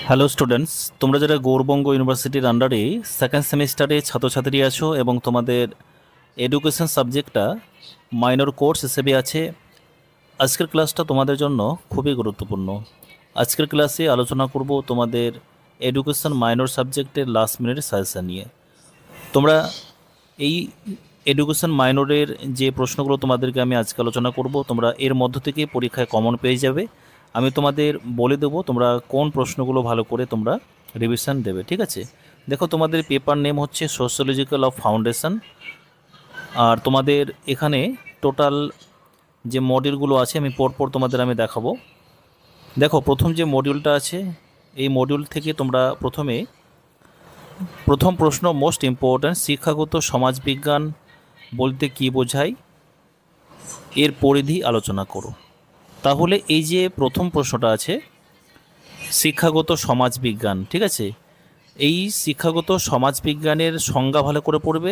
Hello students, তোমরা যারা গৌরবঙ্গ ইউনিভার্সিটির আন্ডারে সেকেন্ড সেমিস্টারে ছাত্রছাত্রী আছো এবং তোমাদের এডুকেশন সাবজেক্টটা মাইনর কোর্স হিসেবে আছে, আজকের ক্লাসটা তোমাদের জন্য খুবই গুরুত্বপূর্ণ। আজকের ক্লাসে আলোচনা করব তোমাদের এডুকেশন মাইনর সাবজেক্টের লাস্ট মিনিট সাজেশন নিয়ে। তোমরা এই এডুকেশন মাইনরের যে প্রশ্নগুলো তোমাদেরকে আমি আজকে আলোচনা করব, তোমরা এর মধ্য থেকে পরীক্ষায় কমন পেয়ে যাবে। আমি তোমাদের বলে দেবো তোমরা কোন প্রশ্নগুলো ভালো করে তোমরা রিভিশন দেবে, ঠিক আছে? দেখো, তোমাদের পেপার নেম হচ্ছে সোশ্যোলজিক্যাল অফ ফাউন্ডেশন। আর তোমাদের এখানে টোটাল যে মডিউলগুলো আছে আমি পরপর তোমাদের আমি দেখাবো। দেখো, প্রথম যে মডিউলটা আছে, এই মডিউল থেকে তোমরা প্রথম প্রশ্ন মোস্ট ইম্পর্ট্যান্ট, শিক্ষাগত সমাজবিজ্ঞান বলতে কী বোঝায়, এর পরিধি আলোচনা করো। তাহলে এই যে প্রথম প্রশ্নটা আছে শিক্ষাগত সমাজবিজ্ঞান, ঠিক আছে, এই শিক্ষাগত সমাজবিজ্ঞানের সংজ্ঞা ভালো করে পড়বে,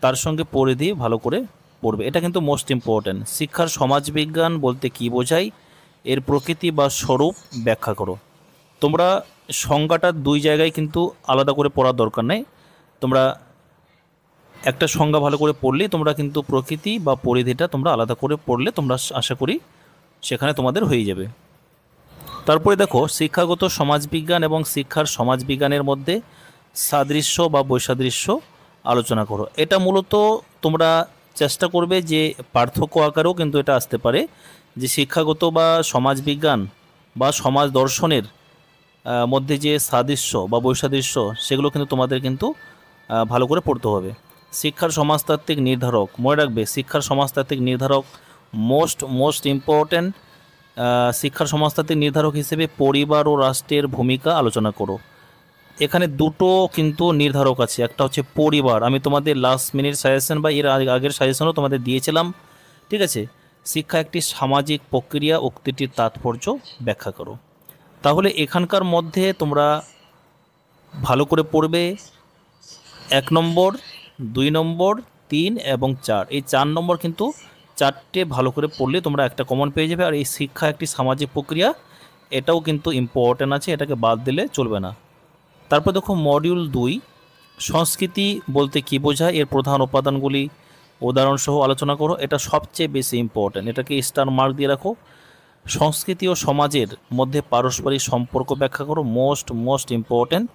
তার সঙ্গে পরিধি ভালো করে পড়বে। এটা কিন্তু মোস্ট ইম্পর্ট্যান্ট। শিক্ষার সমাজবিজ্ঞান বলতে কী বোঝায়, এর প্রকৃতি বা স্বরূপ ব্যাখ্যা করো। তোমরা সংজ্ঞাটা দুই জায়গায় কিন্তু আলাদা করে পড়ার দরকার নেই। তোমরা একটা সংজ্ঞা ভালো করে পড়লেই তোমরা কিন্তু প্রকৃতি বা পরিধিটা তোমরা আলাদা করে পড়লে তোমরা আশা করি সেখানে তোমাদের হয়ে যাবে। তারপরে দেখো, শিক্ষাগত সমাজবিজ্ঞান এবং শিক্ষার সমাজবিজ্ঞানের মধ্যে সাদৃশ্য বা বৈসাদৃশ্য আলোচনা করো। এটা মূলত তোমরা চেষ্টা করবে যে পার্থক্য আকারেও কিন্তু এটা আসতে পারে, যে শিক্ষাগত বা সমাজবিজ্ঞান বা সমাজ দর্শনের মধ্যে যে সাদৃশ্য বা বৈসাদৃশ্য, সেগুলো কিন্তু তোমাদের কিন্তু ভালো করে পড়তে হবে। শিক্ষার সমাজতাত্ত্বিক নির্ধারক, মনে রাখবে, শিক্ষার সমাজতাত্ত্বিক নির্ধারক মোস্ট ইম্পর্ট্যান্ট। শিক্ষার সমাজতাত্ত্বিক নির্ধারক হিসেবে পরিবার ও রাষ্ট্রের ভূমিকা আলোচনা করো। এখানে দুটো কিন্তু নির্ধারক আছে, একটা হচ্ছে পরিবার, আমি তোমাদের লাস্ট মিনিট সাজেশন বা এর আগের সাজেশনও তোমাদের দিয়েছিলাম, ঠিক আছে। শিক্ষা একটি সামাজিক প্রক্রিয়া, উক্তিটির তাৎপর্য ব্যাখ্যা করো। তাহলে এখানকার মধ্যে তোমরা ভালো করে পড়বে 1 নম্বর, 2 নম্বর, 3 এবং 4, এই 4 নম্বর কিন্তু চারটে ভালো করে পড়লে তোমরা একটা কমন পেয়ে যাবে। আর এই শিক্ষা একটি সামাজিক প্রক্রিয়া, এটাও কিন্তু ইম্পর্ট্যান্ট আছে, এটাকে বাদ দিলে চলবে না। তারপর দেখো মডিউল 2, সংস্কৃতি বলতে কী বোঝায়, এর প্রধান উপাদানগুলি উদাহরণসহ আলোচনা করো। এটা সবচেয়ে বেশি ইম্পর্ট্যান্ট, এটাকে স্টার মার্ক দিয়ে রাখো। সংস্কৃতি ও সমাজের মধ্যে পারস্পরিক সম্পর্ক ব্যাখ্যা করো, মোস্ট ইম্পর্ট্যান্ট।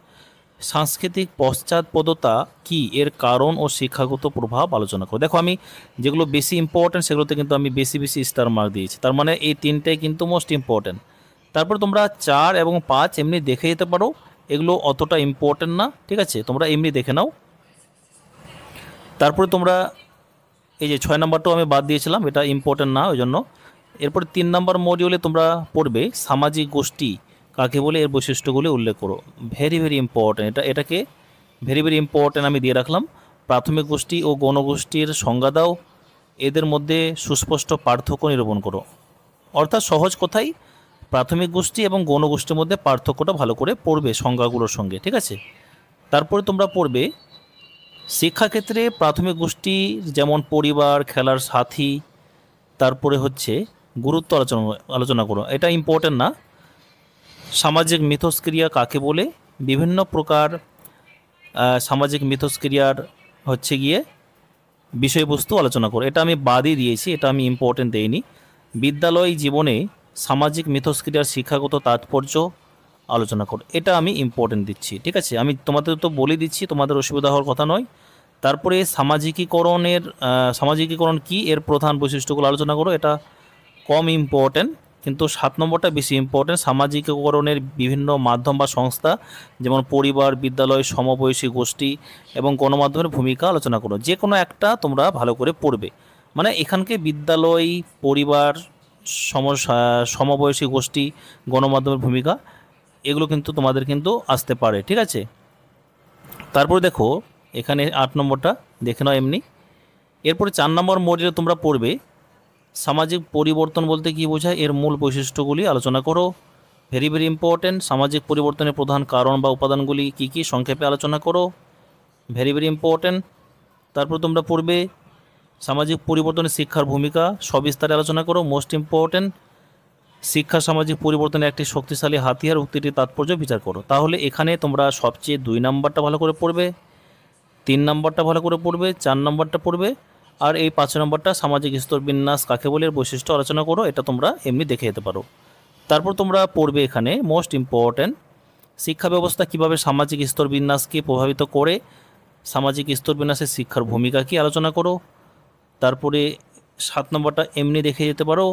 সাংস্কৃতিক পশ্চাৎপদতা কি, এর কারণ ও শিক্ষাগত প্রভাব আলোচনা করো। দেখো, আমি যেগুলো বেশি ইম্পর্ট্যান্ট সেগুলোতে কিন্তু আমি বেশি স্টার মার্ক দিয়েছি, তার মানে এই তিনটাই কিন্তু মোস্ট ইম্পর্ট্যান্ট। তারপর তোমরা 4 এবং 5 এমনি দেখে যেতে পারো, এগুলো অতটা ইম্পর্ট্যান্ট না, ঠিক আছে, তোমরা এমনি দেখে নাও। তারপরে তোমরা এই যে 6 নম্বরটাও আমি বাদ দিয়েছিলাম, এটা ইম্পর্ট্যান্ট না, ওই জন্য। এরপর 3 নম্বর মডিউলে তোমরা পড়বে সামাজিক গোষ্ঠী কাকে বলে, এর বৈশিষ্ট্যগুলি উল্লেখ করো। ভেরি ইম্পর্ট্যান্ট, এটাকে ভেরি ইম্পর্ট্যান্ট আমি দিয়ে রাখলাম। প্রাথমিক গোষ্ঠী ও গণগোষ্ঠীর সংজ্ঞা দাও, এদের মধ্যে সুস্পষ্ট পার্থক্য নিরূপণ করো। অর্থাৎ সহজ কথাই, প্রাথমিক গোষ্ঠী এবং গণগোষ্ঠীর মধ্যে পার্থক্যটা ভালো করে পড়বে সংজ্ঞাগুলোর সঙ্গে, ঠিক আছে। তারপরে তোমরা পড়বে শিক্ষাক্ষেত্রে প্রাথমিক গোষ্ঠী যেমন পরিবার, খেলার সাথী, তারপরে হচ্ছে গুরুত্ব আলোচনা করো। এটা ইম্পর্ট্যান্ট না। সামাজিক মিথস্ক্রিয়া কাকে বলে, বিভিন্ন প্রকার সামাজিক মিথস্ক্রিয়ার হচ্ছে গিয়ে বিষয়বস্তু আলোচনা করো। এটা আমি বাদই দিয়েছি, এটা আমি ইম্পর্ট্যান্ট দেইনি। বিদ্যালয় জীবনে সামাজিক মিথস্ক্রিয়ার শিক্ষাগত তাৎপর্য আলোচনা করো, এটা আমি ইম্পর্ট্যান্ট দিচ্ছি, ঠিক আছে। আমি তোমাদের তো বলে দিচ্ছি, তোমাদের অসুবিধা হওয়ার কথা নয়। তারপরে সামাজিকীকরণ কি, এর প্রধান বৈশিষ্ট্যগুলো আলোচনা করো। এটা কম ইম্পর্ট্যান্ট, কিন্তু 7 নম্বরটা বেশি ইম্পর্ট্যান্ট। সামাজিকীকরণের বিভিন্ন মাধ্যম বা সংস্থা, যেমন পরিবার, বিদ্যালয়, সমবয়সী গোষ্ঠী এবং গণমাধ্যমের ভূমিকা আলোচনা করো। যে কোনো একটা তোমরা ভালো করে পড়বে, মানে এখানকে বিদ্যালয়, পরিবার, সমবয়সী গোষ্ঠী, গণমাধ্যমের ভূমিকা, এগুলো কিন্তু তোমাদের কিন্তু আসতে পারে, ঠিক আছে। তারপরে দেখো এখানে 8 নম্বরটা দেখে নাও এমনি। এরপরে 4 নম্বর মডিউলে তোমরা পড়বে সামাজিক পরিবর্তন বলতে কী বোঝায়, এর মূল বৈশিষ্ট্যগুলি আলোচনা করো। Very important. সামাজিক পরিবর্তনের প্রধান কারণ বা উপাদানগুলি কী কী, সংক্ষেপে আলোচনা করো। Very important. তারপর তোমরা পড়বে সামাজিক পরিবর্তনে শিক্ষার ভূমিকা, সবিস্তারে আলোচনা করো, মোস্ট ইম্পর্ট্যান্ট। শিক্ষা সামাজিক পরিবর্তনের একটি শক্তিশালী হাতিয়ার উক্তিটির তাৎপর্য বিচার করো। তাহলে এখানে তোমরা সবচেয়ে 2 নম্বরটা ভালো করে পড়বে, 3 নম্বরটা ভালো করে পড়বে, 4 নম্বরটা পড়বে, আর এই 5 নম্বরটা সামাজিক স্তর বিন্যাস কাকে বলে এর বৈশিষ্ট্য আলোচনা করো। এটা তোমরা এমনি দেখে যেতে পারো। তারপর তোমরা পড়বে এখানে মোস্ট ইম্পর্ট্যান্ট, শিক্ষা ব্যবস্থা কীভাবে সামাজিক স্তর বিন্যাসকে প্রভাবিত করে, সামাজিক স্তর বিন্যাসে শিক্ষার ভূমিকা কী আলোচনা করো। তারপরে 7 নম্বরটা এমনি দেখে যেতে পারো,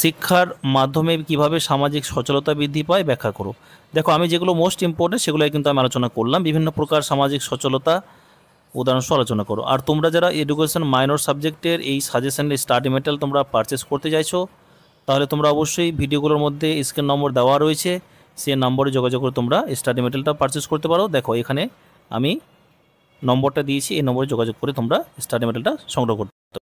শিক্ষার মাধ্যমে কিভাবে সামাজিক সচলতা বৃদ্ধি পায় ব্যাখ্যা করো। দেখো আমি যেগুলো মোস্ট ইম্পর্টেন্ট সেগুলোই কিন্তু আমি আলোচনা করলাম। বিভিন্ন প্রকার সামাজিক সচলতা উদাহরণ আলোচনা করো। আর তোমরা যারা এডুকেশন মাইনর সাবজেক্টের এই সাজেশনের স্টাডি মেটেরিয়াল তোমরা পারচেস করতে চাইছো, তাহলে তোমরা অবশ্যই ভিডিওগুলোর মধ্যে স্ক্রিন নম্বর দেওয়া রয়েছে, সেই নম্বরে যোগাযোগ করে তোমরা স্টাডি মেটেরিয়ালটা পারচেস করতে পারো। দেখো এখানে আমি নম্বরটা দিয়েছি, এই নম্বরে যোগাযোগ করে তোমরা স্টাডি মেটেরিয়ালটা সংগ্রহ করতে